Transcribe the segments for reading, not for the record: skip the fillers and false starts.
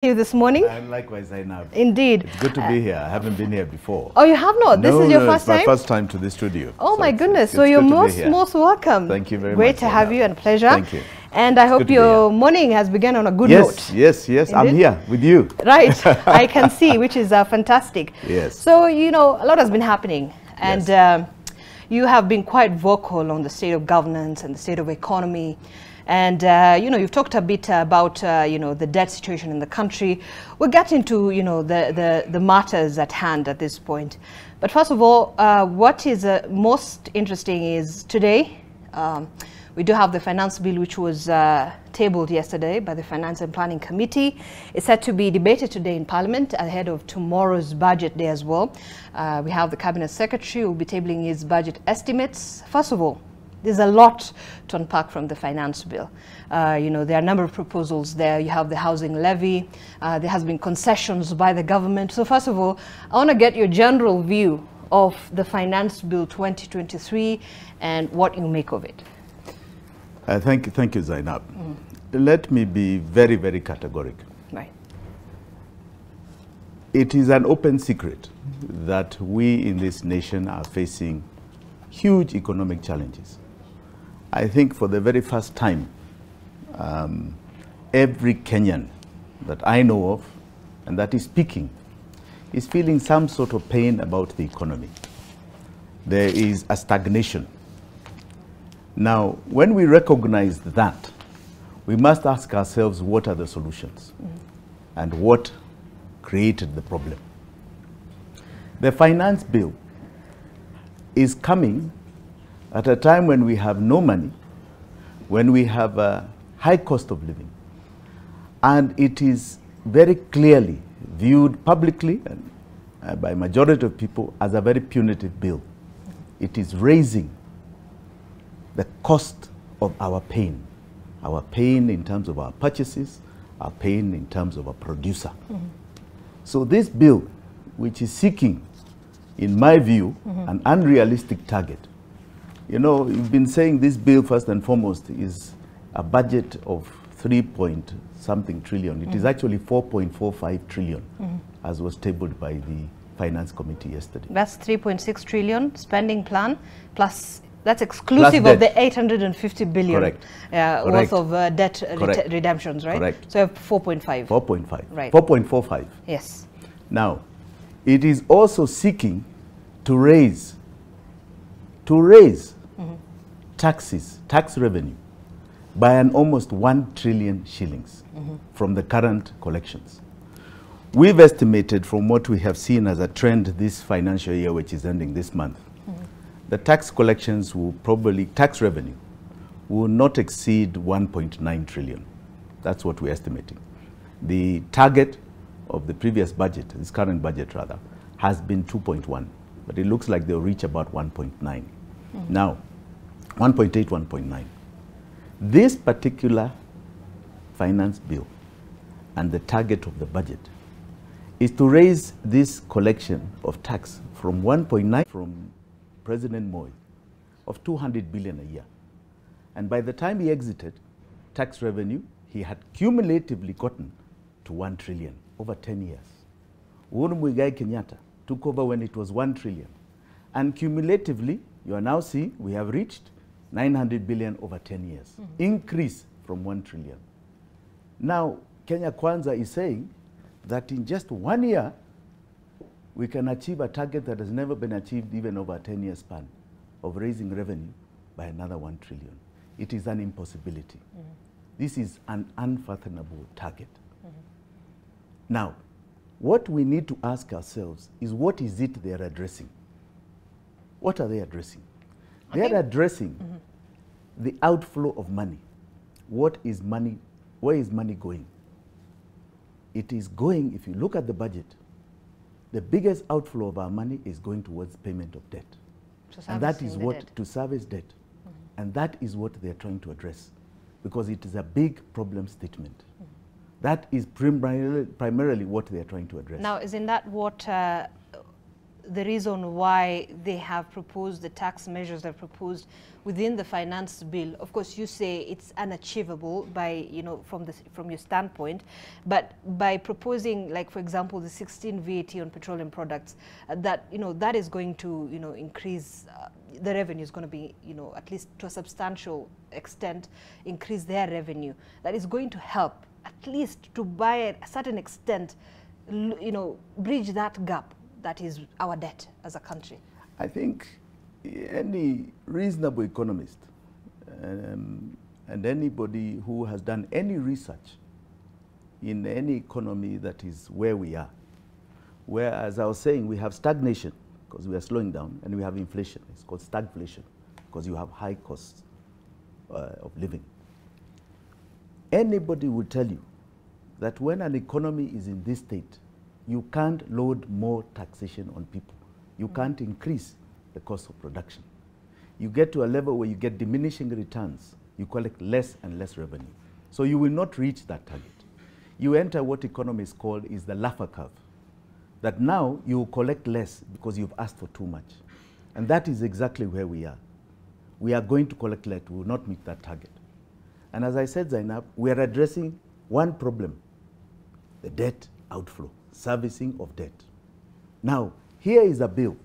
You this morning. And likewise, I know. Indeed. It's good to be here. I haven't been here before. Oh, you have not? This is your first time? It's my first time to the studio. Oh, so my goodness. So you're most welcome. Thank you very much. Great to have you and pleasure. Thank you. And I hope your morning has begun on a good note. Yes. Indeed? I'm here with you. Right. I can see, which is fantastic. Yes. So, you know, a lot has been happening. And you have been quite vocal on the state of governance and the state of economy. And, you know, you've talked a bit about, you know, the debt situation in the country. We'll get into, you know, the matters at hand at this point. But first of all, what is most interesting is today, we do have the finance bill, which was tabled yesterday by the Finance and Planning Committee. It's set to be debated today in Parliament ahead of tomorrow's budget day as well. We have the Cabinet Secretary who will be tabling his budget estimates. First of all, there's a lot to unpack from the finance bill. You know, there are a number of proposals there. You have the housing levy. There has been concessions by the government. So first of all, I want to get your general view of the finance bill 2023 and what you make of it. Thank you, Zainab. Let me be very, very categorical. Right. It is an open secret that we in this nation are facing huge economic challenges. I think for the very first time, every Kenyan that I know of and that is speaking is feeling some sort of pain about the economy. There is a stagnation. Now, when we recognize that, we must ask ourselves what are the solutions and what created the problem. The finance bill is coming at a time when we have no money, when we have a high cost of living, and it is very clearly viewed publicly and by majority of people as a very punitive bill. It is raising the cost of our pain in terms of our purchases, our pain in terms of a producer. So this bill, which is seeking, in my view, an unrealistic target. You know, you've been saying this bill, first and foremost, is a budget of 3-point-something trillion. It is actually 4.45 trillion, as was tabled by the Finance Committee yesterday. That's 3.6 trillion spending plan, plus that's exclusive of the 850 billion worth of debt redemptions, right? Correct. So 4.5. 4.5. Right. 4.45. Yes. Now, it is also seeking to raise tax revenue by an almost 1 trillion shillings from the current collections. We've estimated from what we have seen as a trend this financial year, which is ending this month, the tax collections will probably, tax revenue will not exceed 1.9 trillion. That's what we're estimating. The target of the previous budget, this current budget rather, has been 2.1, but it looks like they'll reach about 1.9. Now, 1.8, 1.9. This particular finance bill and the target of the budget is to raise this collection of tax from 1.9 from President Moi of 200 billion a year. And by the time he exited, tax revenue, he had cumulatively gotten to 1 trillion over 10 years. Uhuru Muigai Kenyatta took over when it was 1 trillion. And cumulatively, you are now seeing we have reached 900 billion over 10 years. Increase from 1 trillion. Now, Kenya Kwanza is saying that in just 1 year, we can achieve a target that has never been achieved even over a 10-year span of raising revenue by another 1 trillion. It is an impossibility. This is an unfathomable target. Now, what we need to ask ourselves is what is it they are addressing? What are they addressing? They are addressing the outflow of money. What is money? Where is money going? It is going, if you look at the budget, the biggest outflow of our money is going towards payment of debt. And that is what, to service debt. And that is what they're trying to address, because it is a big problem statement. That is primarily what they're trying to address. Now, isn't that what the reason why they have proposed the tax measures they've proposed within the finance bill. Of course, you say it's unachievable by, from your standpoint, but by proposing, like, for example, the 16 VAT on petroleum products, that is going to, increase the revenue is going to be, at least to a substantial extent, increase their revenue. That is going to help, at least to by a certain extent, bridge that gap that is our debt as a country. I think any reasonable economist and anybody who has done any research in any economy that is where we are, where, as I was saying, we have stagnation because we are slowing down, and we have inflation. It's called stagflation because you have high costs of living. Anybody will tell you that when an economy is in this state, you can't load more taxation on people. You can't increase the cost of production. You get to a level where you get diminishing returns. You collect less and less revenue. So you will not reach that target. You enter what economists call is the Laffer curve, that now you collect less because you've asked for too much. And that is exactly where we are. We are going to collect less. We will not meet that target. And as I said, Zainab, we are addressing one problem, the debt outflow, servicing of debt. Now, here is a bill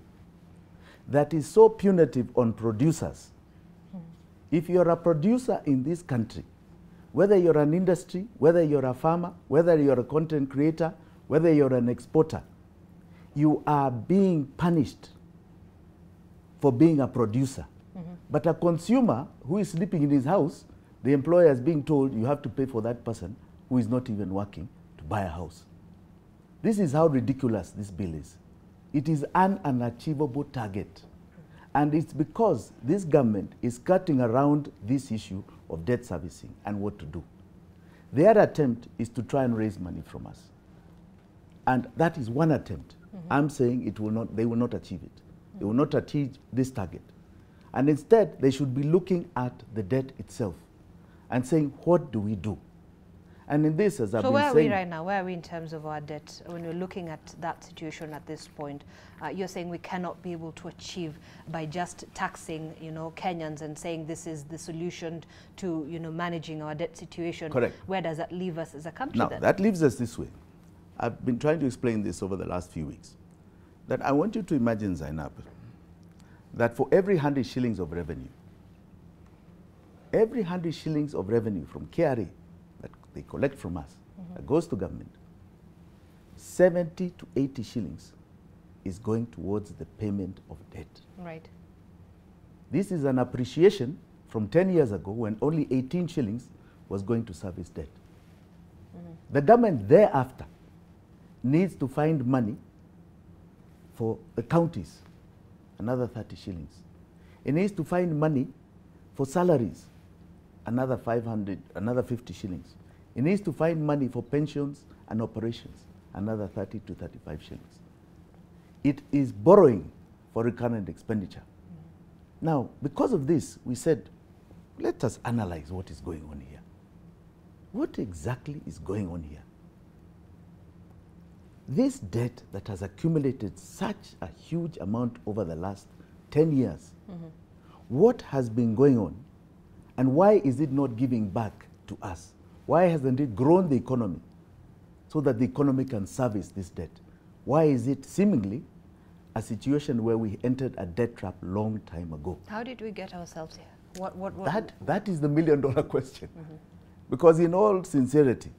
that is so punitive on producers. If you're a producer in this country, whether you're an industry, whether you're a farmer, whether you're a content creator, whether you're an exporter, you are being punished for being a producer. But a consumer who is sleeping in his house, the employer is being told you have to pay for that person who is not even working to buy a house. This is how ridiculous this bill is. It is an unachievable target. And it's because this government is cutting around this issue of debt servicing and what to do. Their attempt is to try and raise money from us. And that is one attempt. I'm saying they will not achieve it. They will not achieve this target. And instead, they should be looking at the debt itself and saying, what do we do? And in this, as I've been saying... So where are we right now? Where are we in terms of our debt? When we're looking at that situation at this point, you're saying we cannot be able to achieve by just taxing, Kenyans and saying this is the solution to, managing our debt situation. Correct. Where does that leave us as a country now, then? That leaves us this way. I've been trying to explain this over the last few weeks. That I want you to imagine, Zainab, that for every 100 shillings of revenue, every 100 shillings of revenue from KRA that they collect from us, that goes to government, 70 to 80 shillings is going towards the payment of debt. Right. This is an appreciation from 10 years ago when only 18 shillings was going to service debt. The government thereafter needs to find money for the counties, another 30 shillings. It needs to find money for salaries, another 50 shillings. It needs to find money for pensions and operations, another 30 to 35 shillings. It is borrowing for recurrent expenditure. Now, because of this, we said, let us analyze what is going on here. What exactly is going on here? This debt that has accumulated such a huge amount over the last 10 years, what has been going on? And why is it not giving back to us? Why hasn't it grown the economy so that the economy can service this debt? Why is it seemingly a situation where we entered a debt trap long time ago? How did we get ourselves here? That is the million-dollar question. Because in all sincerity,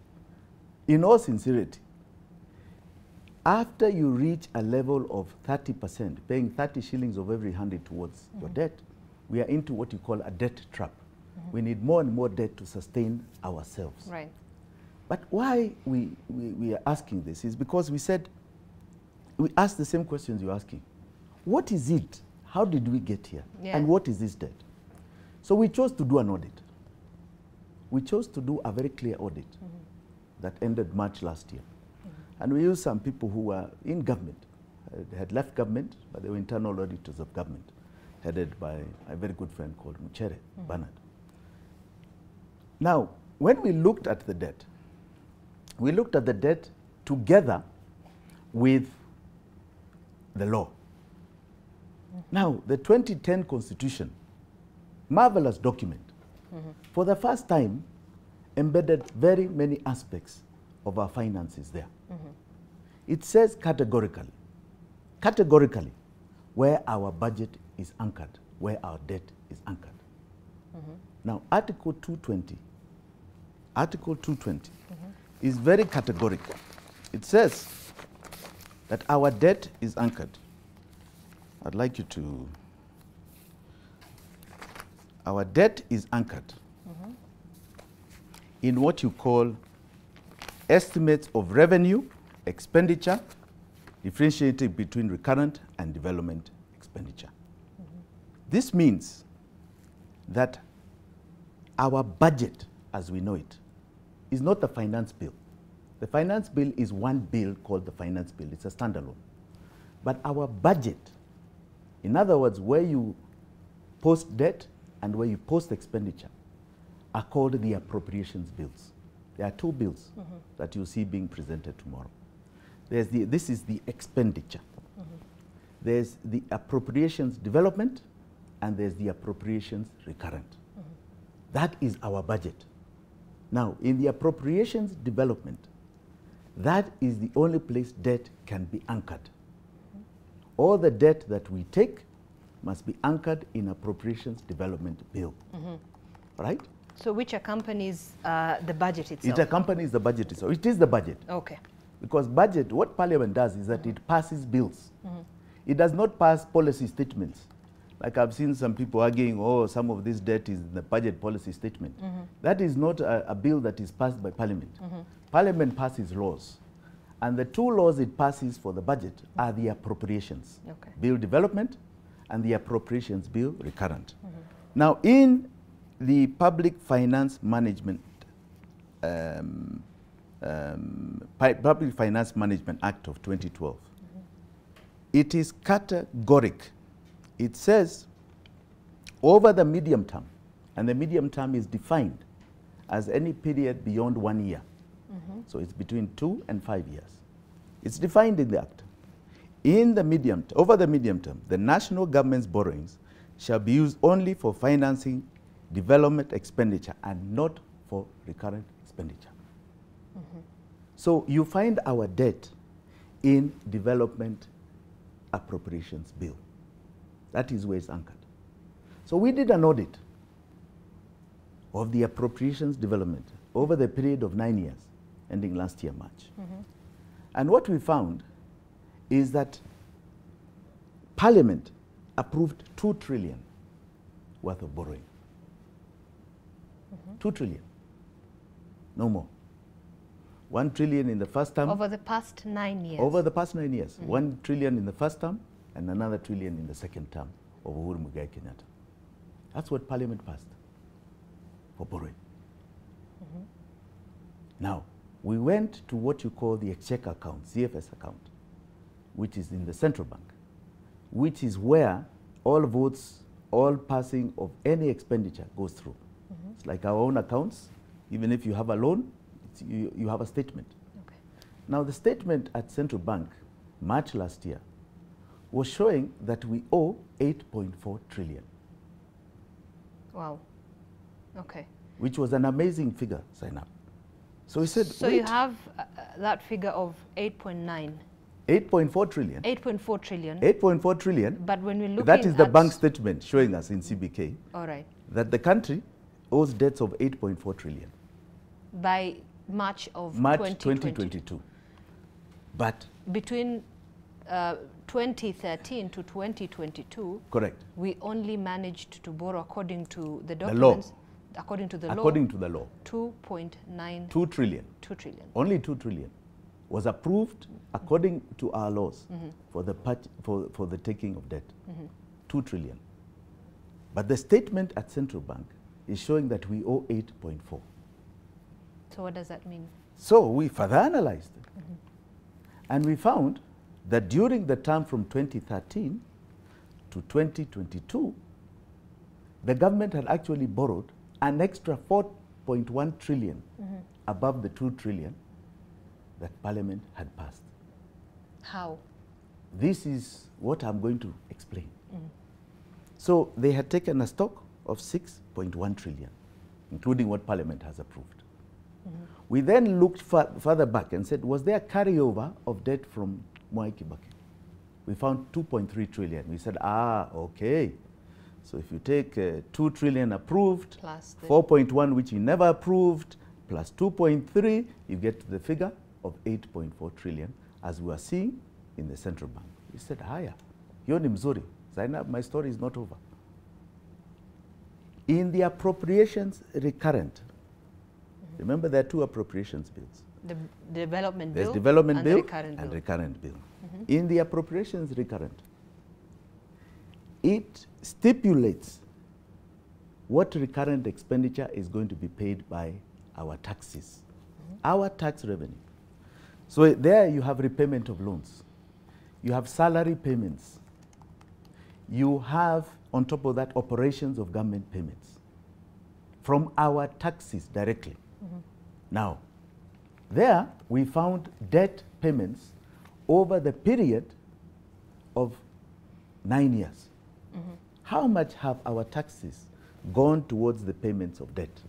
after you reach a level of 30%, paying 30 shillings of every 100 towards your debt, we are into what you call a debt trap. We need more and more debt to sustain ourselves. Right. But why we are asking this is because we said, we asked the same questions you're asking. What is it? How did we get here? Yeah. And what is this debt? So we chose to do an audit. We chose to do a very clear audit that ended March last year. And we used some people who were in government. They had left government, but they were internal auditors of government, headed by a very good friend called Muchere, Bernard. Now, when we looked at the debt, we looked at the debt together with the law. Now, the 2010 Constitution, marvelous document, for the first time embedded very many aspects of our finances there. It says categorically, where our budget is anchored, where our debt is anchored. Now, Article 220 is very categorical. It says that our debt is anchored. I'd like you to, our debt is anchored in what you call estimates of revenue, expenditure, differentiating between recurrent and development expenditure. This means that our budget, as we know it, is not the finance bill. The finance bill is one bill called the finance bill. It's a standalone. But our budget, in other words, where you post debt and where you post expenditure, are called the appropriations bills. There are two bills that you'll see being presented tomorrow. There's this is the expenditure. There's the appropriations development, and there's the appropriations recurrent. That is our budget. Now, in the appropriations development, that is the only place debt can be anchored. All the debt that we take must be anchored in appropriations development bill. Right? So which accompanies the budget itself? It accompanies the budget itself. It is the budget. Okay. Because budget, what Parliament does is that it passes bills. It does not pass policy statements. Like I've seen some people arguing, oh, some of this debt is in the budget policy statement. That is not a bill that is passed by Parliament. Parliament passes laws. And the two laws it passes for the budget are the appropriations bill development and the appropriations bill recurrent. Now, in the Public Finance Management Public Finance Management Act of 2012, it is categoric. It says over the medium term, and the medium term is defined as any period beyond 1 year. So it's between 2 and 5 years. It's defined in the Act. In the medium, over the medium term, the national government's borrowings shall be used only for financing development expenditure and not for recurrent expenditure. So you find our debt in development appropriations bill. That is where it's anchored. So we did an audit of the appropriations development over the period of 9 years, ending last year, March. And what we found is that Parliament approved 2 trillion worth of borrowing. 2 trillion, no more. 1 trillion in the first term. Over the past 9 years. Over the past 9 years. 1 trillion in the first term and another trillion in the second term of Uhuru Muigai Kenyatta. That's what Parliament passed for borrowing. Now, we went to what you call the exchequer account, CFS account, which is in the central bank, which is where all votes, all passing of any expenditure goes through. It's like our own accounts. Even if you have a loan, you have a statement. Now, the statement at central bank, March last year, was showing that we owe 8.4 trillion. Wow. Okay. Which was an amazing figure, sign up. So we said, so you have that figure of 8.9. 8.4 trillion. 8.4 trillion. 8.4 trillion. But when we look that is the bank statement showing us in CBK. All right. That the country owes debts of 8.4 trillion. By March of 2022. But between 2013 to 2022, correct, we only managed to borrow according to the documents. According to the law, 2.9 2 trillion. 2 trillion. Only 2 trillion was approved according to our laws for the taking of debt. 2 trillion. But the statement at central bank is showing that we owe 8.4. So what does that mean? So we further analyzed it. And we found that during the term from 2013 to 2022, the government had actually borrowed an extra 4.1 trillion above the 2 trillion that Parliament had passed. How? this is what I'm going to explain. So they had taken a stock of 6.1 trillion, including what Parliament has approved. We then looked further back and said, was there a carryover of debt from Mwai Kibaki? We found 2.3 trillion. We said, okay. So if you take 2 trillion approved, plus 4.1 which you never approved, plus 2.3, you get to the figure of 8.4 trillion, as we are seeing in the central bank. We said, higher. Hiyo ni mzuri. Zainab, my story is not over. In the appropriations recurrent, remember there are two appropriations bills. The development bill. There's development bill and recurrent bill. In the appropriations recurrent, it stipulates what recurrent expenditure is going to be paid by our taxes, our tax revenue. So there you have repayment of loans. You have salary payments. You have, on top of that, operations of government payments from our taxes directly. Now, there we found debt payments over the period of 9 years. How much have our taxes gone towards the payments of debt,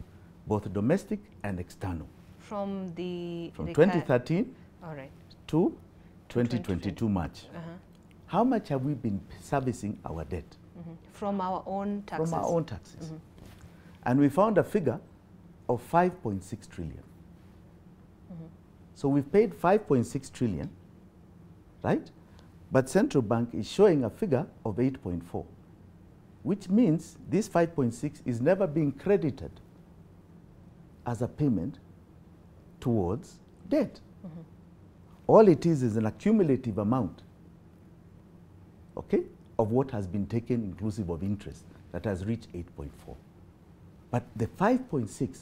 both domestic and external? From 2013 to 2022 March. How much have we been servicing our debt? From our own taxes. From our own taxes. And we found a figure of 5.6 trillion. So we've paid 5.6 trillion, right? But central bank is showing a figure of 8.4, which means this 5.6 is never being credited as a payment towards debt. All it is an accumulative amount, okay, of what has been taken inclusive of interest that has reached 8.4. But the 5.6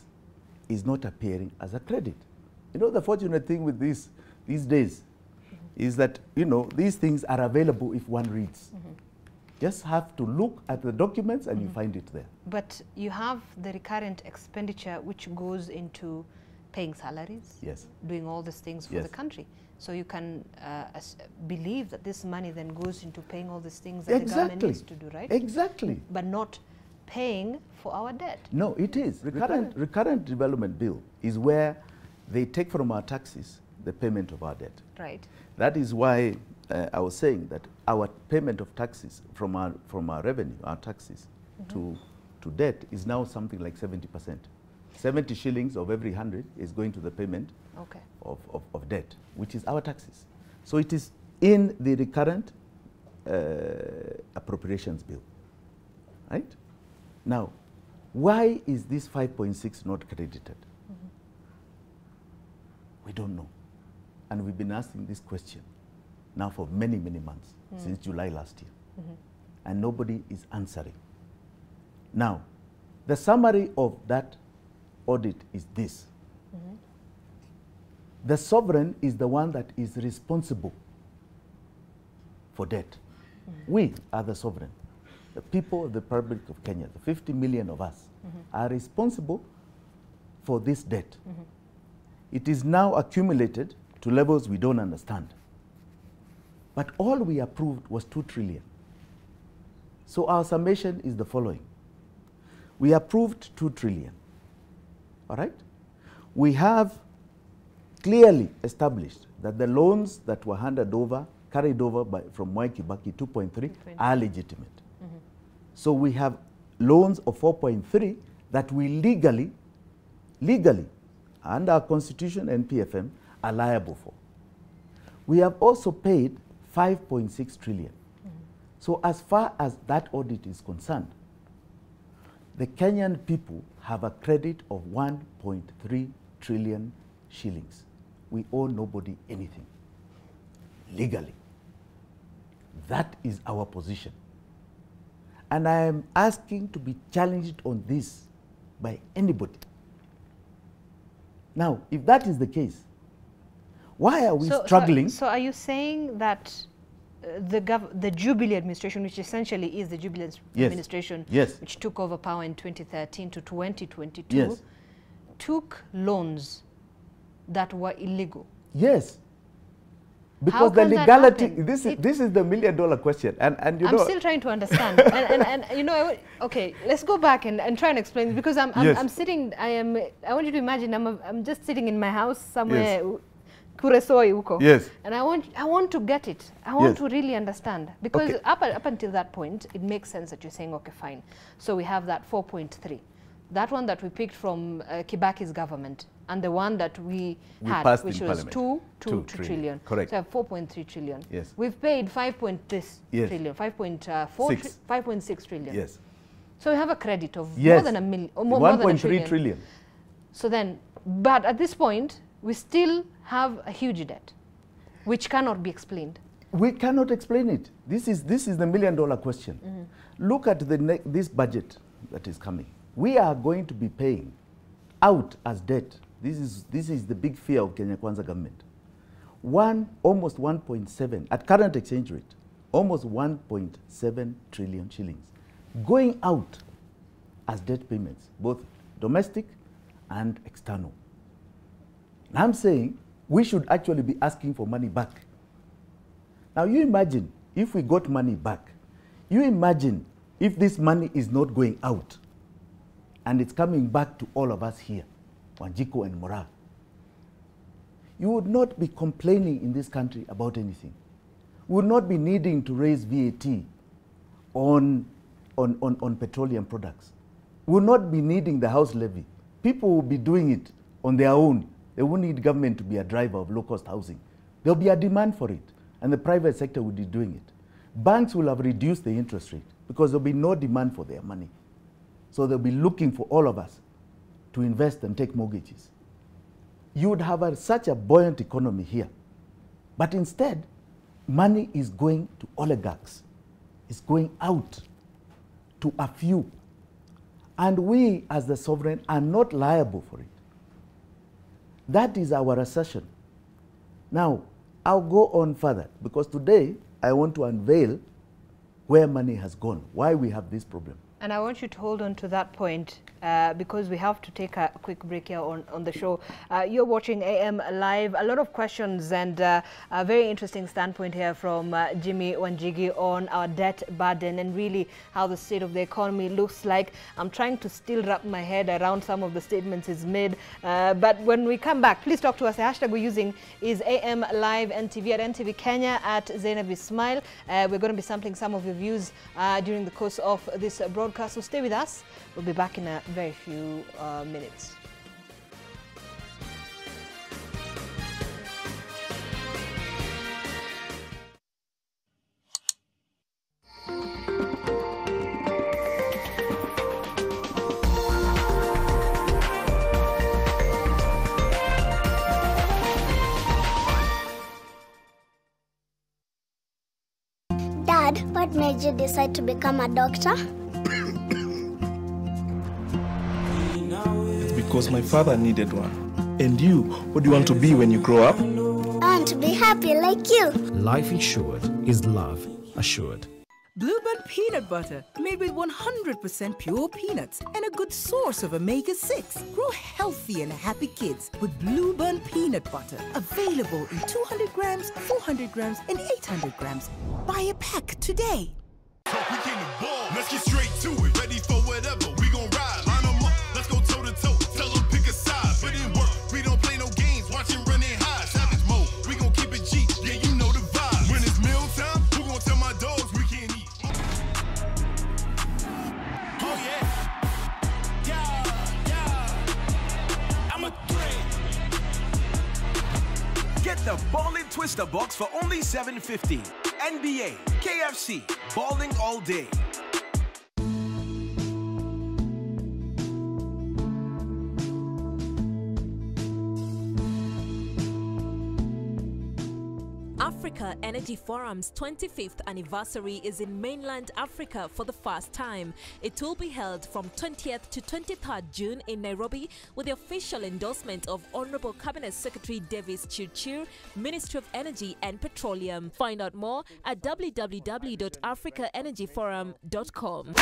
is not appearing as a credit. You know, the fortunate thing with these days is that, you know, these things are available if one reads. Just have to look at the documents and you find it there. But you have the recurrent expenditure which goes into paying salaries, yes, doing all these things for the country. So you can believe that this money then goes into paying all these things that the government needs to do, right? Exactly. But not paying for our debt. No, it is. Recurrent development bill is where they take from our taxes the payment of our debt. Right. That is why I was saying that our payment of taxes from our revenue, our taxes to debt is now something like 70%. 70 shillings of every 100 is going to the payment of debt, which is our taxes. So it is in the recurrent appropriations bill, right? Now, why is this 5.6 not credited? We don't know. And we've been asking this question now for many, many months, since July last year. And nobody is answering. Now, the summary of that audit is this. The sovereign is the one that is responsible for debt. We are the sovereign. The people of the Republic of Kenya, the 50 million of us, are responsible for this debt. It is now accumulated to levels we don't understand. But all we approved was 2 trillion. So our summation is the following. We approved 2 trillion. All right? We have clearly established that the loans that were handed over, carried over from Mwai Kibaki 2.3 are legitimate. So we have loans of 4.3 that we legally, under our constitution and PFM, are liable for. We have also paid 5.6 trillion. So as far as that audit is concerned, the Kenyan people have a credit of 1.3 trillion shillings. We owe nobody anything, legally. That is our position. And I am asking to be challenged on this by anybody. Now, if that is the case, why are we struggling? So are you saying that the Jubilee administration, which essentially is the Jubilee administration, which took over power in 2013 to 2022, took loans that were illegal? Yes. Because the legality, this is the $1 million question, and you know, I'm still trying to understand. and you know, okay, let's go back and try and explain, because I'm sitting. I want you to imagine I'm just sitting in my house somewhere. Yes. Kuresoi uko. Yes. And I want to get it. I want to really understand, because up until that point, it makes sense that you're saying, okay, fine. So we have that 4.3, that one that we picked from Kibaki's government, and the one that we had, which was 2 trillion. Correct. So 4.3 trillion. Yes. We've paid 5.6 trillion. Yes. So we have a credit of more than a million, or more than a trillion. 1.3 trillion. So then, but at this point, we still have a huge debt, which cannot be explained. We cannot explain it. This is the $1 million question. Look at this budget that is coming. We are going to be paying out as debt. This is the big fear of Kenya Kwanza government. Almost 1.7 at current exchange rate, almost 1.7 trillion shillings going out as debt payments, both domestic and external. And I'm saying we should actually be asking for money back. Now you imagine if we got money back. You imagine if this money is not going out and it's coming back to all of us here, Wanjiko and Mora. You would not be complaining in this country about anything. We would not be needing to raise VAT on petroleum products. We would not be needing the house levy. People will be doing it on their own. They won't need government to be a driver of low-cost housing. There'll be a demand for it, and the private sector will be doing it. Banks will have reduced the interest rate because there'll be no demand for their money. So they'll be looking for all of us to invest and take mortgages. You would have such a buoyant economy here. But instead, money is going to oligarchs. It's going out to a few. And we, as the sovereign, are not liable for it. That is our assertion. Now, I'll go on further, because today I want to unveil where money has gone, why we have this problem. And I want you to hold on to that point, because we have to take a quick break here on the show. You're watching AM Live. A lot of questions and a very interesting standpoint here from Jimi Wanjigi on our debt burden and really how the state of the economy looks like. I'm trying to still wrap my head around some of the statements he's made. But when we come back, please talk to us. The hashtag we're using is AM Live NTV at NTV Kenya at Zainab Ismail. We're going to be sampling some of your views during the course of this broadcast. So stay with us. We'll be back in a very few minutes. Dad, what made you decide to become a doctor? Because my father needed one. And you, what do you want to be when you grow up? I want to be happy like you. Life insured is love assured. Bluebird peanut butter, made with 100% pure peanuts and a good source of omega-6. Grow healthy and happy kids with Bluebird peanut butter. Available in 200 grams, 400 grams, and 800 grams. Buy a pack today. Talk, we came to ball. Let's get straight to it. Ready for whatever. We gon' ride. Line them up. Let's go toe to toe. Tell them pick a side. Put in work. We don't play no games. Watch it running high. Savage mode. We gon' keep it G. Yeah, you know the vibe. When it's meal time, who gon' tell my dogs we can't eat? Oh yeah. Yeah. I'm a threat. Get the Ballin' Twister box for only $7.50. NBA, KFC, balling all day. Africa Energy Forum's 25th anniversary is in mainland Africa for the first time. It will be held from 20th to 23rd June in Nairobi with the official endorsement of Honorable Cabinet Secretary Davis Chirchir, Ministry of Energy and Petroleum. Find out more at www.africaenergyforum.com.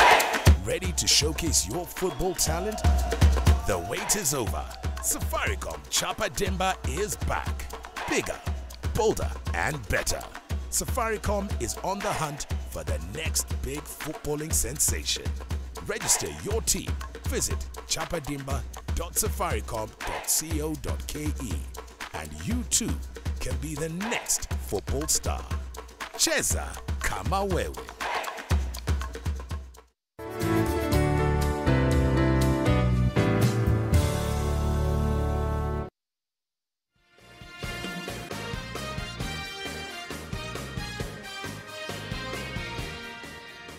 Ready to showcase your football talent? The wait is over. Safaricom Chapa Demba is back. Bigger, bolder, and better. Safaricom is on the hunt for the next big footballing sensation. Register your team. Visit chapadimba.safaricom.co.ke and you too can be the next football star. Cheza kama wewe.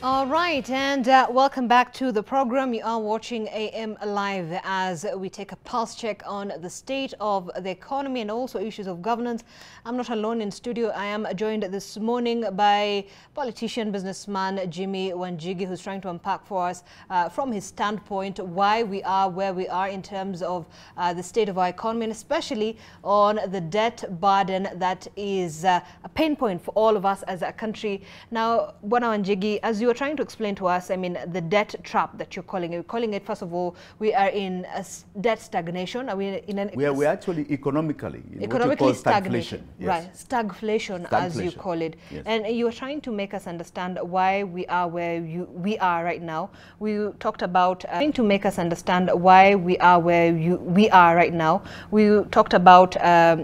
All right, and welcome back to the program. You are watching AM Live as we take a pulse check on the state of the economy and also issues of governance. I'm not alone in studio. I am joined this morning by politician, businessman Jimi Wanjigi, who's trying to unpack for us from his standpoint why we are where we are in terms of the state of our economy, and especially on the debt burden that is a pain point for all of us as a country. Now, Bwana Wanjigi, as you were trying to explain to us, I mean, the debt trap that you're calling it, first of all, we are in a debt stagnation. Are we in an... We're actually economically stagflation. Yes. Right, stagflation, as you call it. Yes. And you were trying to make us understand why we are where we are right now. We talked about trying to make us understand why we are where we are right now. We talked about,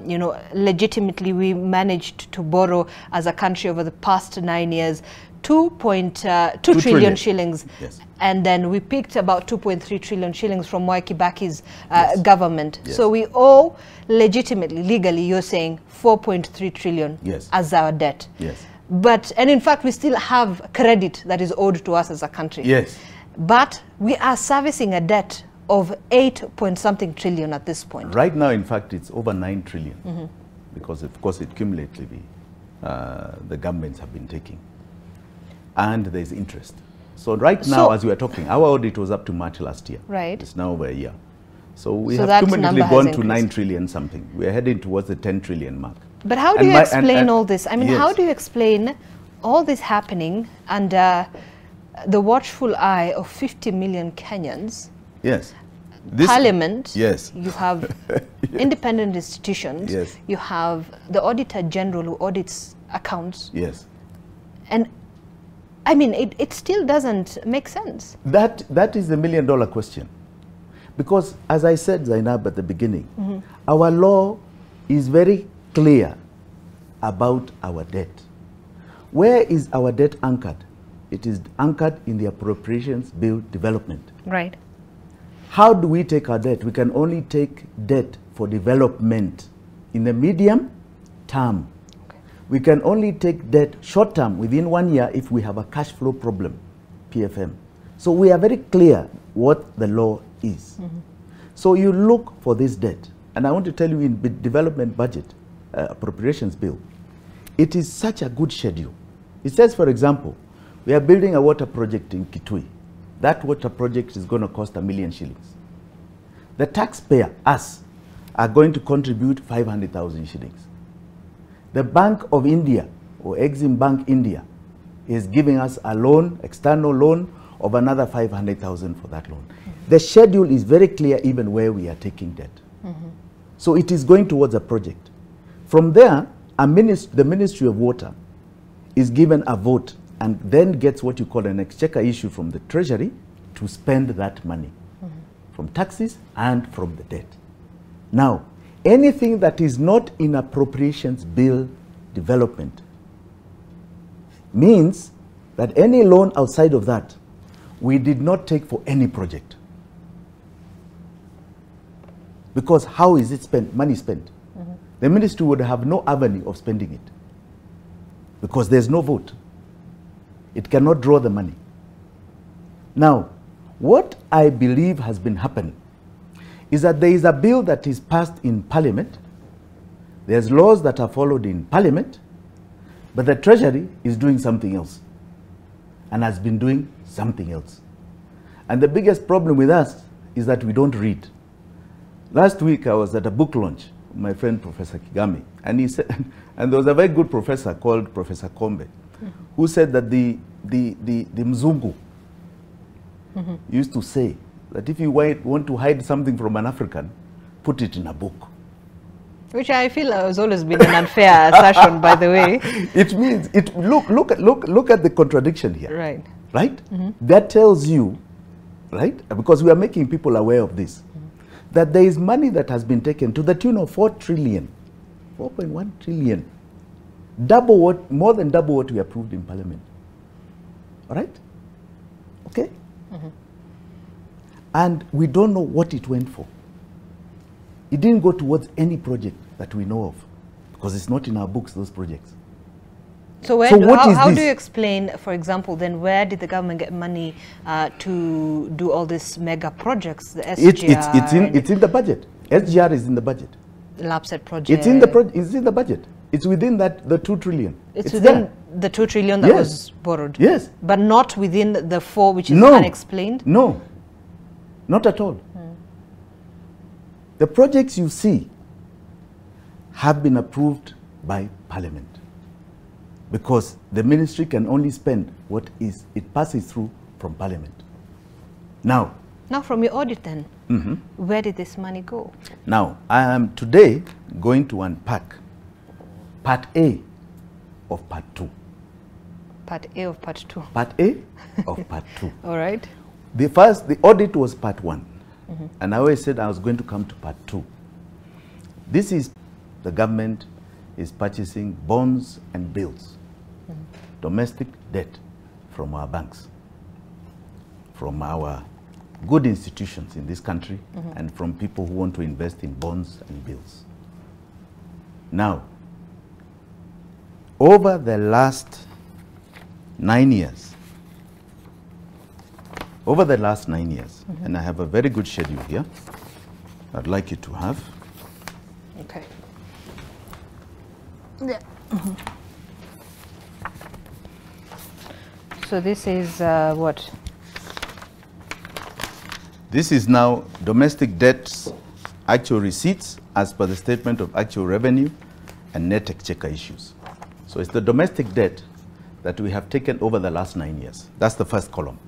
you know, legitimately we managed to borrow as a country over the past 9 years 2.2 trillion shillings. Yes. And then we picked about 2.3 trillion shillings from Mwai Kibaki's government. Yes. So we owe legitimately, legally, you're saying 4.3 trillion as our debt. Yes. But, and in fact, we still have credit that is owed to us as a country. Yes. But we are servicing a debt of 8-point-something trillion at this point. Right now, in fact, it's over 9 trillion. Because, of course, it cumulatively, the governments have been taking. And there's interest. So right now, as we are talking, our audit was up to March last year. Right. It's now over a year. So we have cumulatively gone to 9 trillion something. We're heading towards the 10 trillion mark. But how do you explain all this? I mean, how do you explain all this happening under the watchful eye of 50 million Kenyans? Yes. Parliament. Yes. You have independent institutions. Yes. You have the Auditor General who audits accounts. Yes. And I mean, it still doesn't make sense. That is the million-dollar question. Because, as I said, Zainab, at the beginning, our law is very clear about our debt. Where is our debt anchored? It is anchored in the appropriations bill development. Right. How do we take our debt? We can only take debt for development in the medium term. We can only take debt short term within 1 year if we have a cash flow problem, PFM. So we are very clear what the law is. So you look for this debt. And I want to tell you, in the development budget, appropriations bill, it is such a good schedule. It says, for example, we are building a water project in Kitui. That water project is going to cost 1 million shillings. The taxpayer, us, are going to contribute 500,000 shillings. The Bank of India, or Exim Bank India, is giving us a loan, external loan, of another 500,000 for that loan. The schedule is very clear even where we are taking debt. So it is going towards a project. From there, the Ministry of Water is given a vote and then gets what you call an exchequer issue from the Treasury to spend that money from taxes and from the debt. Now, anything that is not in appropriations bill development means that any loan outside of that, we did not take for any project. Because how is it spent, money spent? The ministry would have no avenue of spending it because there's no vote. It cannot draw the money. Now, what I believe has been happening is that there is a bill that is passed in Parliament, there's laws that are followed in Parliament, but the Treasury is doing something else and has been doing something else. And the biggest problem with us is that we don't read. Last week I was at a book launch, my friend Professor Kigami, and he said, and there was a very good professor called Professor Kombe, who said that the Mzungu used to say that if you want to hide something from an African, put it in a book. Which I feel has always been an unfair assertion, by the way. It means, look at the contradiction here. Right. Right? That tells you, right, because we are making people aware of this, that there is money that has been taken to the tune of 4 trillion, 4.1 trillion, more than double what we approved in Parliament. All right? Okay? And we don't know what it went for. It didn't go towards any project that we know of, because it's not in our books, those projects. So, how do you explain, for example, then where did the government get money to do all these mega projects, the SGR? It's in the budget. SGR is in the budget. The LAPSET project. It's in the budget. It's within the 2 trillion. It's within the 2 trillion that was borrowed. Yes. But not within the 4, which is unexplained? No, not at all. The projects you see have been approved by Parliament, because the ministry can only spend what it passes through from Parliament. Now from your audit then, where did this money go? Now, I am today going to unpack Part A of Part 2. Part A of Part 2. Part A of Part 2. All right. The audit was Part 1. And I always said I was going to come to Part 2. This is the government is purchasing bonds and bills, domestic debt from our banks, from our good institutions in this country, and from people who want to invest in bonds and bills. Now, over the last 9 years, and I have a very good schedule here I'd like you to have. Okay. So this is what? This is now domestic debts, actual receipts as per the statement of actual revenue and net exchequer issues. So it's the domestic debt that we have taken over the last 9 years. That's the first column.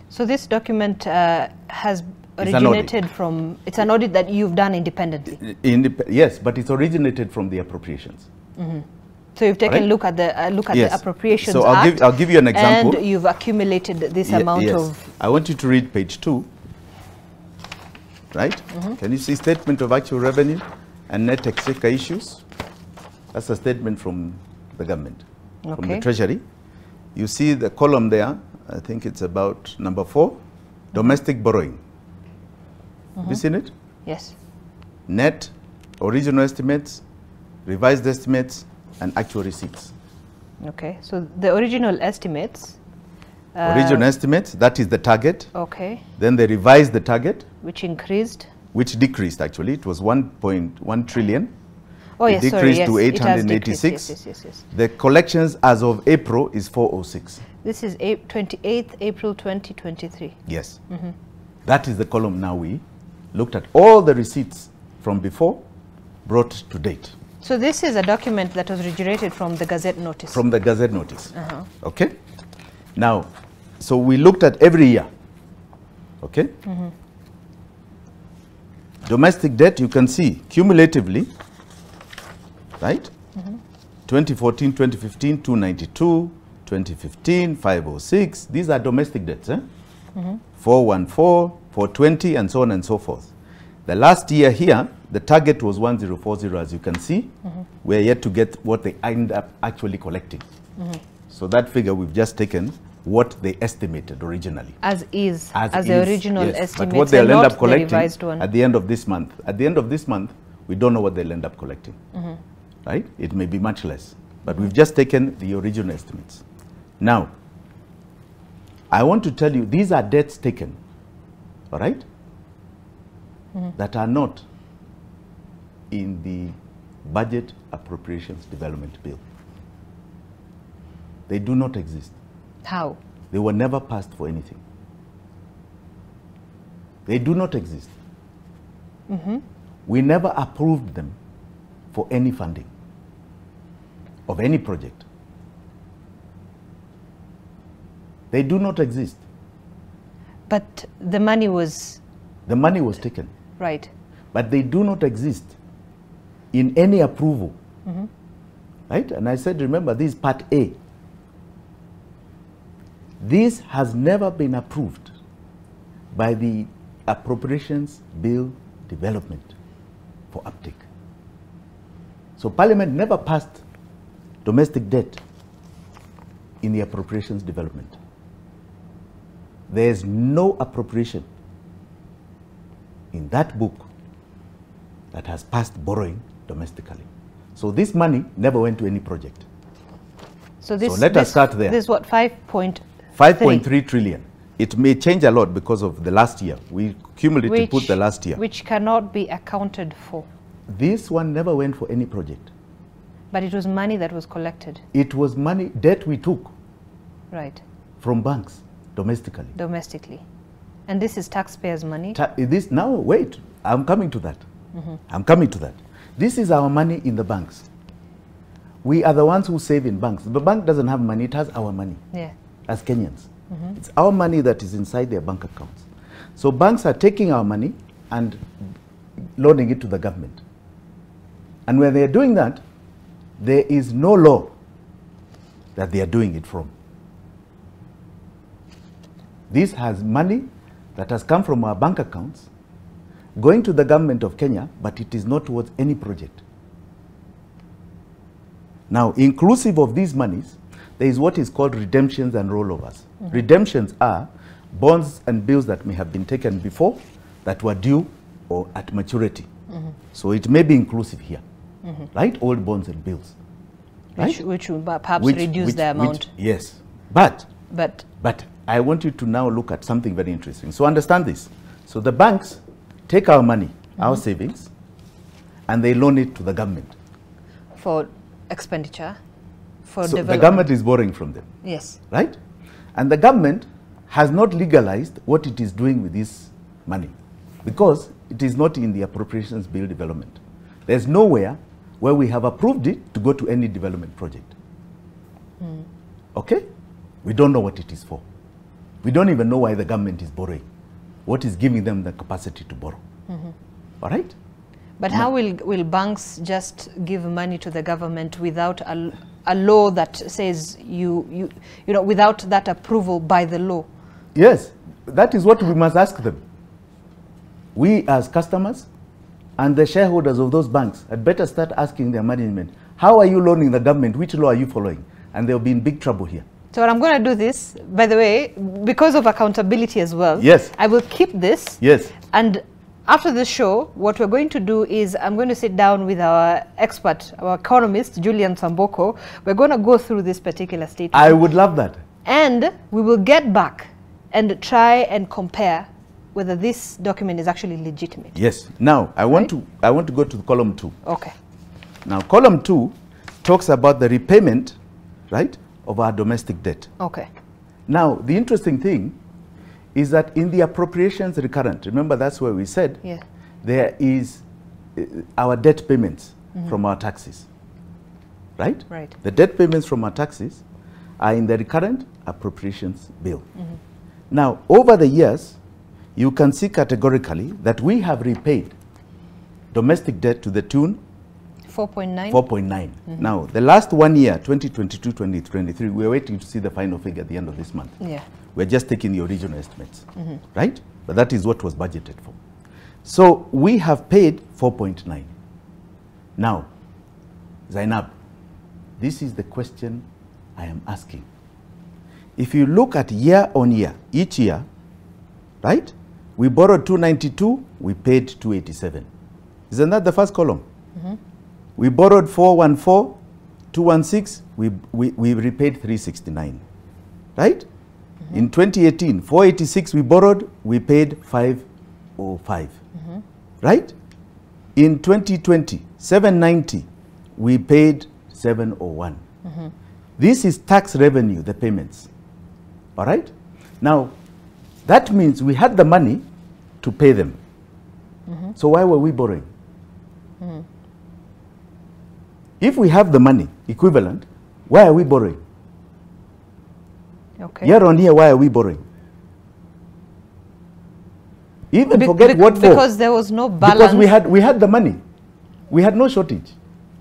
So this document has originated from, it's an audit that you've done independently? Yes, but it's originated from the appropriations. So you've taken a look at the Appropriations so Act. I'll give you an example. And you've accumulated this amount of... I want you to read page 2. Right? Can you see statement of actual revenue and net exchequer issues? That's a statement from the government, from the Treasury. You see the column there, I think it's about number 4, domestic borrowing. Have you seen it? Yes. Net, original estimates, revised estimates, and actual receipts. Okay, so the original estimates. Original estimates, that is the target. Okay. Then they revised the target. Which increased? Which decreased, actually. It was 1.1 trillion. Oh, yes, it decreased to 886. Yes. The collections as of April is 406. This is 28th April 2023. Yes. That is the column now we looked at all the receipts from before brought to date. So this is a document that was originated from the Gazette notice. From the Gazette notice. Okay. Now, so we looked at every year. Okay. Domestic debt, you can see cumulatively, right? 2014, 2015, 292, 2015, 506. These are domestic debts, 414, 420, and so on and so forth. The last year here, the target was 1040, as you can see. We're yet to get what they end up actually collecting. So that figure, we've just taken what they estimated originally. As the original estimate. But what they'll end up collecting at the end of this month. At the end of this month, we don't know what they'll end up collecting. Right? It may be much less. But we've just taken the original estimates. Now, I want to tell you, these are debts taken, all right, that are not in the Budget Appropriations Development Bill. They do not exist. How? They were never passed for anything. They do not exist. We never approved them for any funding of any project. They do not exist. But the money was... The money was taken. Right. But they do not exist in any approval, right? And I said, remember, this is Part A. This has never been approved by the Appropriations Bill Development for uptake. So Parliament never passed domestic debt in the Appropriations Development. There is no appropriation in that book that has passed borrowing domestically. So this money never went to any project. So let us start there. This is what, 5.3 trillion. It may change a lot because of the last year. We cumulatively put the last year. Which cannot be accounted for. This one never went for any project. But it was money that was collected. It was money, debt we took. Right. From banks, domestically. Domestically. And this is taxpayers' money? Now, wait, I'm coming to that. I'm coming to that. This is our money in the banks. We are the ones who save in banks. The bank doesn't have money, it has our money. Yeah. As Kenyans. It's our money that is inside their bank accounts. So banks are taking our money and loaning it to the government. And when they're doing that, there is no law that they are doing it from. This has money that has come from our bank accounts going to the government of Kenya, but it is not towards any project. Now, inclusive of these monies, there is what is called redemptions and rollovers. Redemptions are bonds and bills that may have been taken before that were due or at maturity. So it may be inclusive here, right? Old bonds and bills. Which will perhaps reduce the amount. Yes. But I want you to now look at something very interesting. So understand this. So the banks take our money, our savings, and they loan it to the government. For expenditure, for so development. The government is borrowing from them. Yes. Right? And the government has not legalized what it is doing with this money because it is not in the Appropriations Bill Development. There's nowhere where we have approved it to go to any development project. Okay? We don't know what it is for. We don't even know why the government is borrowing. What is giving them the capacity to borrow? All right? But how will banks just give money to the government without a law that says you know, without that approval by the law? Yes, that is what we must ask them. We as customers and the shareholders of those banks had better start asking their management, how are you loaning the government? Which law are you following? And they'll be in big trouble here. So what I'm going to do this, by the way, because of accountability as well. Yes. I will keep this. Yes. And after this show, what we're going to do is I'm going to sit down with our expert, our economist, Julian Samboko. We're going to go through this particular statement. I would love that. And we will get back and try and compare whether this document is actually legitimate. Yes. Now, I want to go to column 2. Okay. Now, column 2 talks about the repayment, right, of our domestic debt. Okay. Now, the interesting thing is that in the appropriations recurrent, remember that's where we said there is our debt payments from our taxes, right? Right. The debt payments from our taxes are in the recurrent appropriations bill. Now, over the years, you can see categorically that we have repaid domestic debt to the tune 4.9. 4.9. Now, the last 1 year, 2022-2023, we're waiting to see the final figure at the end of this month. Yeah. We're just taking the original estimates, right? But that is what was budgeted for. So we have paid 4.9. Now, Zainab, this is the question I am asking. If you look at year on year, each year, right? We borrowed 292, we paid 287. Isn't that the first column? We borrowed 414, 216, we repaid 369, right? In 2018, 486 we borrowed, we paid 505, right? In 2020, 790, we paid 701. This is tax revenue, the payments, all right? Now, that means we had the money to pay them. So why were we borrowing? If we have the money equivalent, why are we borrowing? Okay. Year on year, why are we borrowing? Even forget what for. Because there was no balance. Because we had the money. We had no shortage.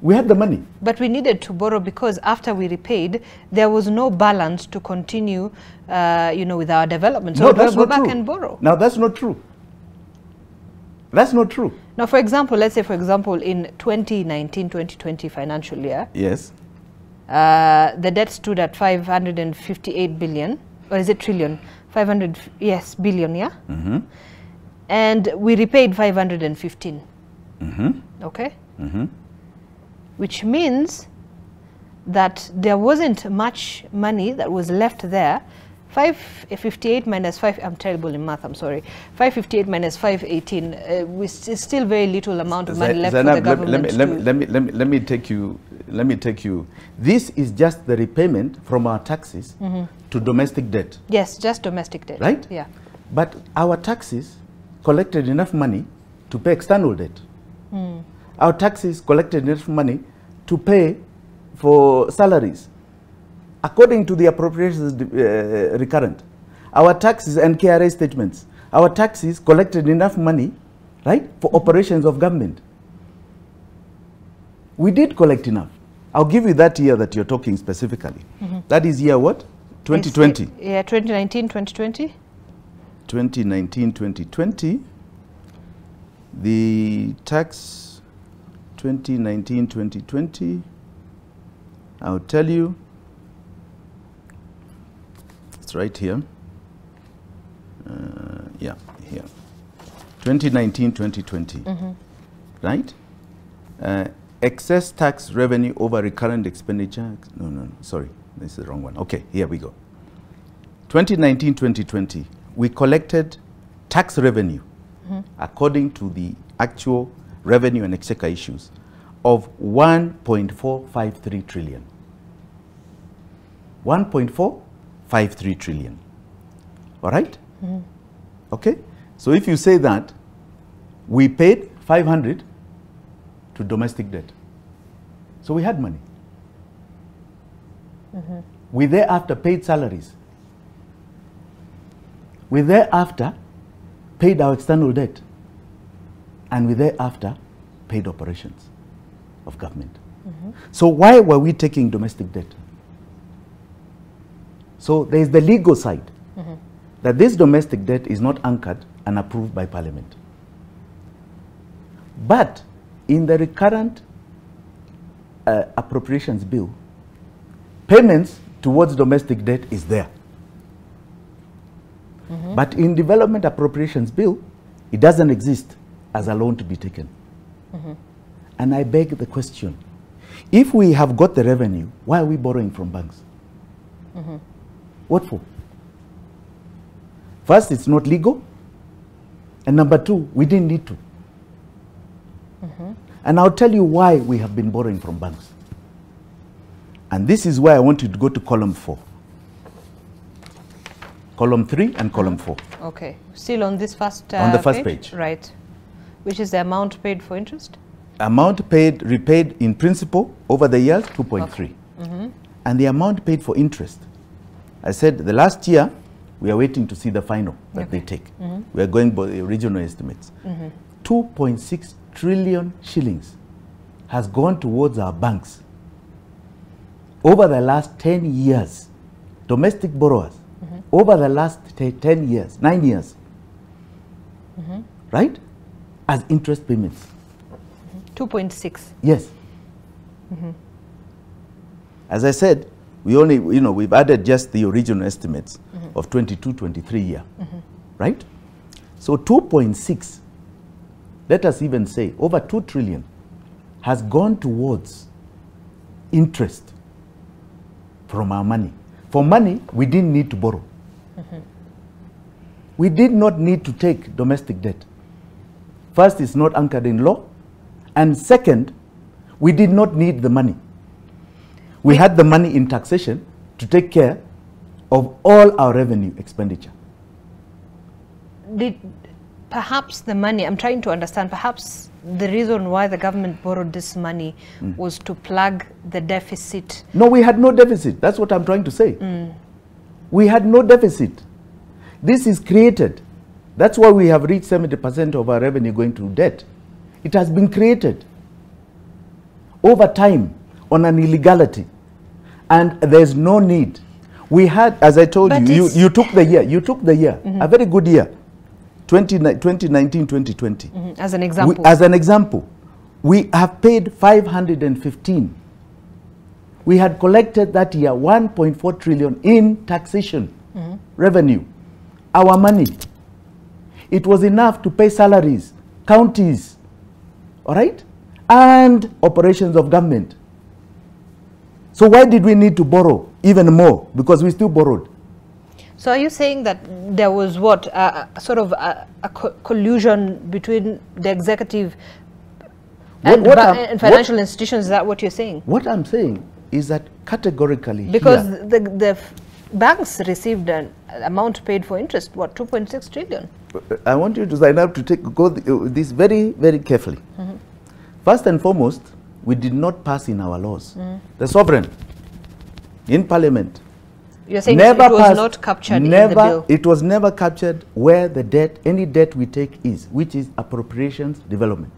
We had the money. But we needed to borrow because after we repaid, there was no balance to continue, you know, with our development. So No, we'll that's go not back true. and borrow. Now, that's not true. That's not true. Now, for example, let's say, for example, in 2019-2020 financial year, Yes. the debt stood at 558 billion, or is it trillion? 500, yes, billion, yeah? Mm-hmm. And we repaid 515. Mm-hmm. Okay? Mm-hmm. Which means that there wasn't much money that was left there. 558 minus 5, I'm terrible in math, I'm sorry. 558 minus 518, is still very little amount of money left for the government. Let me take you. This is just the repayment from our taxes to domestic debt. Yes, just domestic debt. Right? Yeah. But our taxes collected enough money to pay external debt. Our taxes collected enough money to pay for salaries. According to the appropriations recurrent, our taxes and KRA statements, our taxes collected enough money, right, for operations of government. We did collect enough. I'll give you that year that you're talking specifically. That is year what? 2020. Yeah, 2019, 2020. 2019, 2020. The tax 2019, 2020. I'll tell you. It's right here. Yeah, here. 2019, 2020. Right? Excess tax revenue over recurrent expenditure. No, sorry. This is the wrong one. Okay, here we go. 2019, 2020. We collected tax revenue according to the actual revenue and exchequer issues of 1.453 trillion. 1.453 trillion. All right? Okay? So if you say that, we paid 500 to domestic debt. So we had money. We thereafter paid salaries. We thereafter paid our external debt. And we thereafter paid operations of government. So why were we taking domestic debt? So there is the legal side, that this domestic debt is not anchored and approved by Parliament. But in the recurrent appropriations bill, payments towards domestic debt is there. But in development appropriations bill, it doesn't exist as a loan to be taken. And I beg the question, if we have got the revenue, why are we borrowing from banks? What for? First, it's not legal. And number two, we didn't need to. And I'll tell you why we have been borrowing from banks. And this is why I want you to go to column 4. Column 3 and column 4. Okay. Still on this first on the first page. Right. Which is the amount paid for interest? Amount paid, repaid in principal over the years, 2.3. Okay. And the amount paid for interest, I said the last year, we are waiting to see the final that they take. We are going by the original estimates. 2.6 trillion shillings has gone towards our banks over the last 10 years. Domestic borrowers, over the last 10 years, 9 years, right? As interest payments. 2.6. Yes. As I said, we only, we've added just the original estimates of 22-23 year, right? So 2.6, let us even say over 2 trillion has gone towards interest from our money. For money, we didn't need to borrow. We did not need to take domestic debt. First, it's not anchored in law. And second, we did not need the money. We had the money in taxation to take care of all our revenue expenditure. Perhaps the money, I'm trying to understand, perhaps the reason why the government borrowed this money was to plug the deficit. No, we had no deficit. That's what I'm trying to say. We had no deficit. This is created. That's why we have reached 70% of our revenue going to debt. It has been created. over time on an illegality, and there's no need. We had, as I told you, you took the year, a very good year, 2019, 2020. As an example. As an example, we have paid 515. We had collected that year 1.4 trillion in taxation revenue, our money. It was enough to pay salaries, counties, all right, and operations of government. So why did we need to borrow even more? Because we still borrowed. So are you saying that there was what, sort of a collusion between the executive and financial institutions? Is that what you're saying? What I'm saying is that categorically, because the banks received an amount paid for interest, what, 2.6 trillion? I want you to sign up to go this very, very carefully. First and foremost, we did not pass in our laws. The sovereign, in parliament, you're saying it was not captured in the bill? It was never captured where the debt, any debt we take is, which is appropriations development.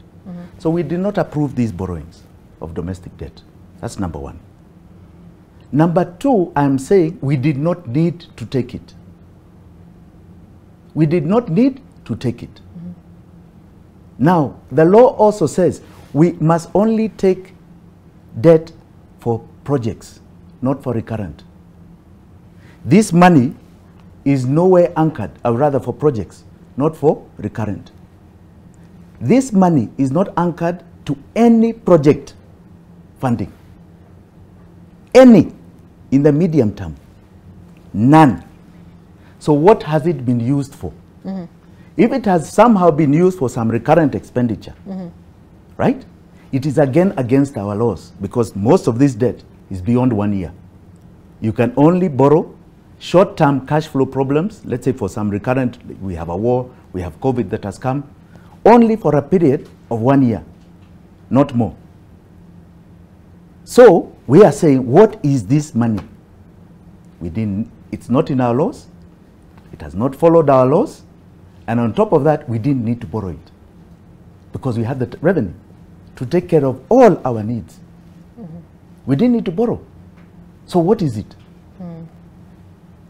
So we did not approve these borrowings of domestic debt. That's number one. Number two, I'm saying we did not need to take it. We did not need to take it. Now, the law also says we must only take debt for projects, not for recurrent. This money is nowhere anchored, or rather for projects, not for recurrent. This money is not anchored to any project funding. Any in the medium term. None. So what has it been used for? If it has somehow been used for some recurrent expenditure, right? It is again against our laws, because most of this debt is beyond 1 year. You can only borrow short-term cash flow problems, let's say for some recurrent, we have a war, we have COVID that has come, only for a period of 1 year, not more. So we are saying, what is this money? It's not in our laws, it has not followed our laws, and on top of that, we didn't need to borrow it because we had the revenue to take care of all our needs. We didn't need to borrow. So what is it?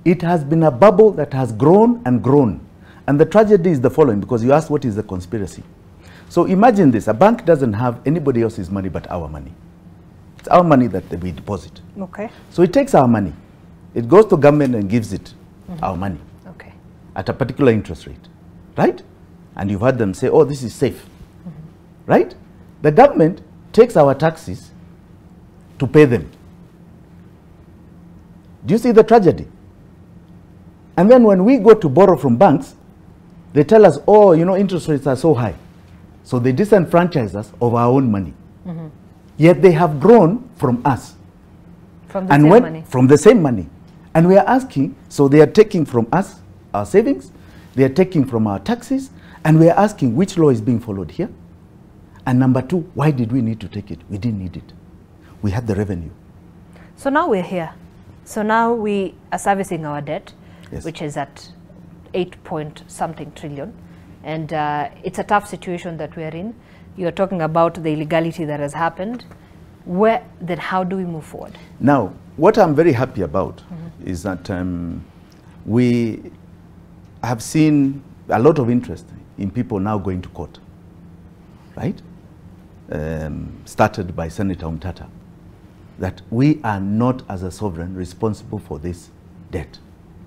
It has been a bubble that has grown and grown. And the tragedy is the following, because you asked what is the conspiracy. So imagine this, a bank doesn't have anybody else's money but our money. It's our money that we deposit. Okay. So it takes our money. It goes to government and gives it our money. Okay. At a particular interest rate, right? And you've heard them say, oh, this is safe, right? The government takes our taxes to pay them. Do you see the tragedy? And then when we go to borrow from banks, they tell us, oh, you know, interest rates are so high. So they disenfranchise us of our own money. Yet they have grown from us. From the same money. From the same money. And we are asking, so they are taking from us our savings, they are taking from our taxes, and we are asking which law is being followed here. And number two, why did we need to take it? We didn't need it. We had the revenue. So now we're here. So now we are servicing our debt, which is at 8-point-something trillion. And it's a tough situation that we're in. You're talking about the illegality that has happened. Then how do we move forward? Now, what I'm very happy about is that we have seen a lot of interest in people now going to court, right? Started by Senator Umtata, that we are not, as a sovereign, responsible for this debt.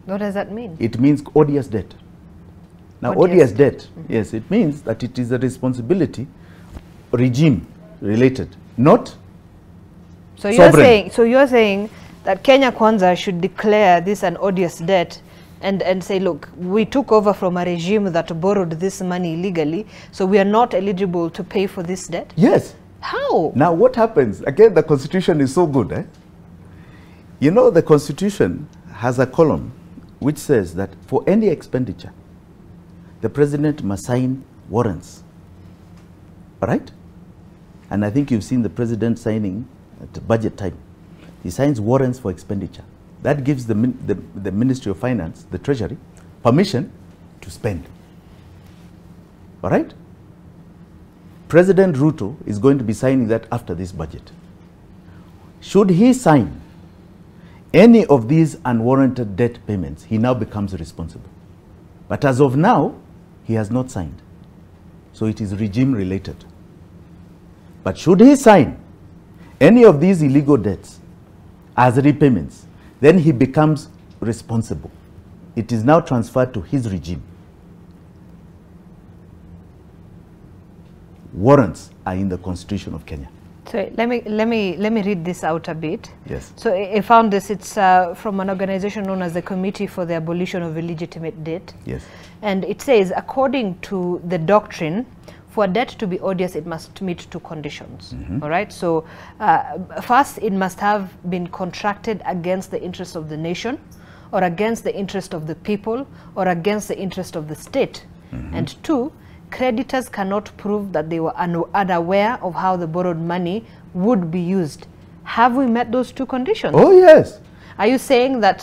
What does that mean? It means odious debt. Now, odious debt, yes, it means that it is a responsibility regime related, not sovereign. So you're saying that Kenya Kwanza should declare this an odious debt and say, look, we took over from a regime that borrowed this money illegally, so we are not eligible to pay for this debt? Yes. How? Now what happens? Again, the Constitution is so good. Eh? You know, the Constitution has a column which says that for any expenditure, the president must sign warrants. All right? And I think you've seen the president signing at the budget time. He signs warrants for expenditure. That gives the Ministry of Finance, the Treasury, permission to spend. All right? President Ruto is going to be signing that after this budget. should he sign any of these unwarranted debt payments, he now becomes responsible. But as of now, he has not signed. So it is regime related. But should he sign any of these illegal debts as repayments, then he becomes responsible. It is now transferred to his regime. Warrants are in the Constitution of Kenya. So let me read this out a bit. Yes. So I found this. It's from an organization known as the Committee for the Abolition of Illegitimate Debt. Yes. And it says, according to the doctrine, for a debt to be odious, it must meet two conditions. All right. So first, it must have been contracted against the interests of the nation, or against the interest of the people, or against the interest of the state. And two, creditors cannot prove that they were unaware of how the borrowed money would be used. Have we met those two conditions? Oh, yes. Are you saying that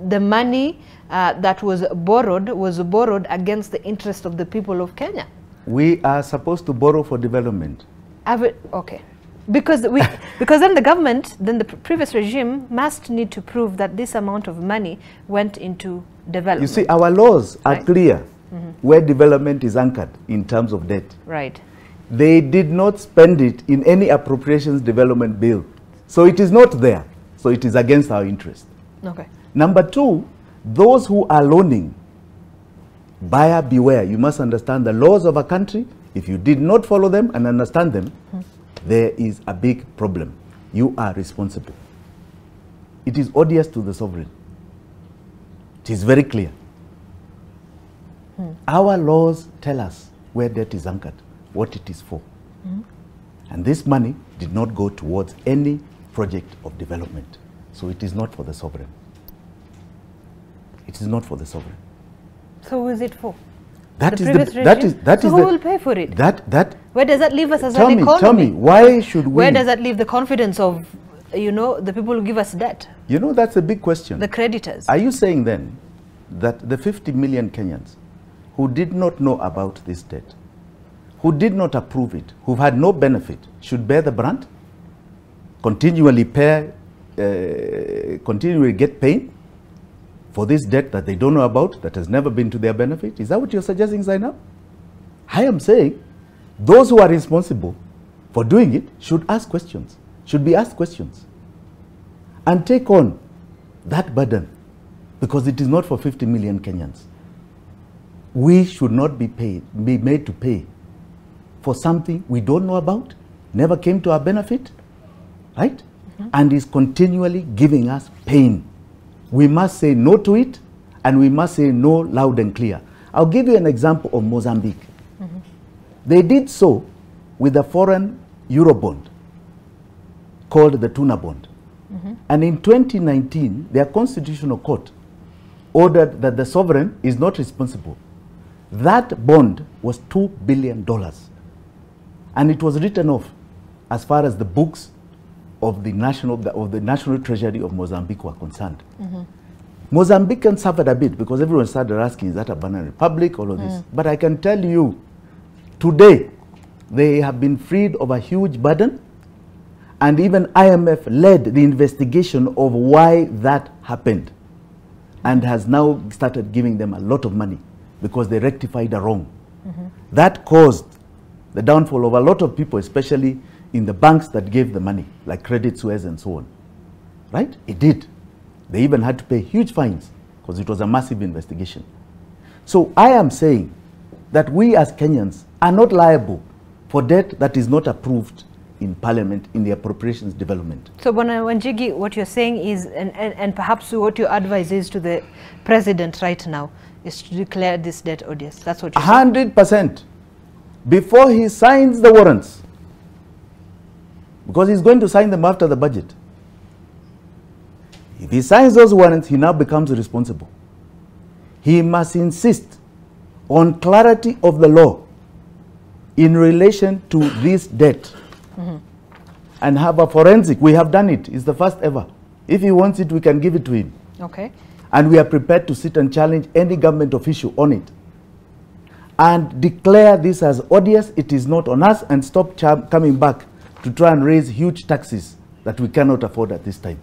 the money that was borrowed against the interest of the people of Kenya? We are supposed to borrow for development. Okay. Because then the government, then the previous regime must need to prove that this amount of money went into development. You see, our laws are clear where development is anchored in terms of debt. Right. They did not spend it in any appropriations development bill. So it is not there. So it is against our interest. Okay. Number two, those who are loaning, buyer beware. You must understand the laws of a country. If you did not follow them and understand them, there is a big problem. You are responsible. It is odious to the sovereign. It is very clear. Our laws tell us where debt is anchored, what it is for. And this money did not go towards any project of development. So it is not for the sovereign. It is not for the sovereign. So who is it for? That the is previous the, that is regime? that so is who the, will pay for it? Where does that leave us as tell an me, economy? Tell me, why should we? Where does that leave the confidence of, the people who give us debt? You know, that's a big question. The creditors. Are you saying then that the 50 million Kenyans who did not know about this debt, who did not approve it, who had no benefit, should bear the brunt? Continually get pain for this debt that they don't know about, that has never been to their benefit? Is that what you're suggesting, Zainab? I am saying those who are responsible for doing it should ask questions, should be asked questions, and take on that burden, because it is not for 50 million Kenyans. We should not be made to pay for something we don't know about, never came to our benefit, right? And is continually giving us pain. We must say no to it, and we must say no loud and clear. I'll give you an example of Mozambique. They did so with a foreign Eurobond called the Tuna Bond. And in 2019, their constitutional court ordered that the sovereign is not responsible. That bond was $2 billion. And it was written off as far as the books of the National Treasury of Mozambique were concerned. Mozambicans suffered a bit because everyone started asking, is that a banana republic, all of this. But I can tell you, today, they have been freed of a huge burden, and even IMF led the investigation of why that happened, and has now started giving them a lot of money because they rectified a wrong. That caused the downfall of a lot of people, especially in the banks that gave the money, like Credit Suisse and so on. Right? It did. They even had to pay huge fines because it was a massive investigation. So I am saying that we as Kenyans are not liable for debt that is not approved in Parliament in the appropriations development. So Wanjigi, what you're saying is, and perhaps what your advice is to the president right now, is to declare this debt odious. That's what you're saying? 100%. Before he signs the warrants, because he's going to sign them after the budget. If he signs those warrants, he now becomes responsible. He must insist on clarity of the law in relation to this debt, and have a forensic. We have done it. It's the first ever. If he wants it, we can give it to him. Okay. And we are prepared to sit and challenge any government official on it, and declare this as odious. It is not on us, and stop coming back to try and raise huge taxes that we cannot afford at this time.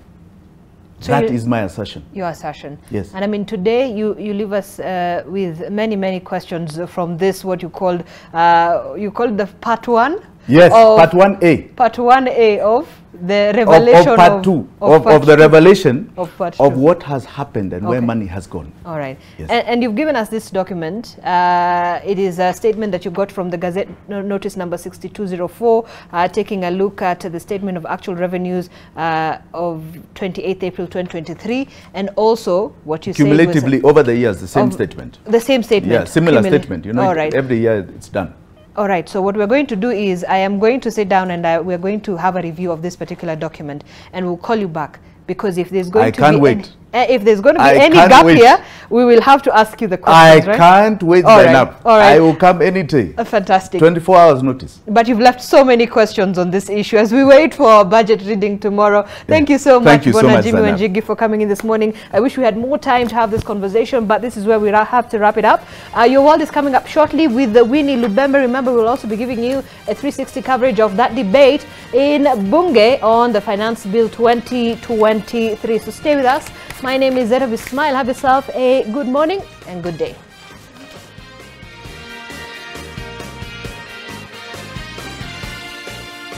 So That is my assertion. Your assertion. Yes. And I mean, today you leave us with many questions from this, what you called the part 1? Yes, part 1A. Part 1A of the revelation of part 2, of the revelation of what has happened and where money has gone. All right. Yes. And you've given us this document. It is a statement that you got from the Gazette notice number 6204, taking a look at the statement of actual revenues of 28th April 2023, and also what you cumulatively over the years, the same statement. The same statement. Yeah, similar statement. You know, all right. Every year it's done. All right, so what we're going to do is I am going to sit down and we're going to have a review of this particular document, and we'll call you back, because if there's going to be if there's going to be any gap here, we will have to ask you the questions, right? I can't wait, Zainab. All right. I will come any day. Fantastic. 24 hours notice. But you've left so many questions on this issue as we wait for our budget reading tomorrow. Thank you so much, Jimi Wanjigi, for coming in this morning. I wish we had more time to have this conversation, but this is where we have to wrap it up. Your world is coming up shortly with the Winnie Lubembe. Remember, we'll also be giving you a 360 coverage of that debate in Bunge on the Finance Bill 2023. So stay with us. My name is Zara Bismail. Have yourself a good morning and good day.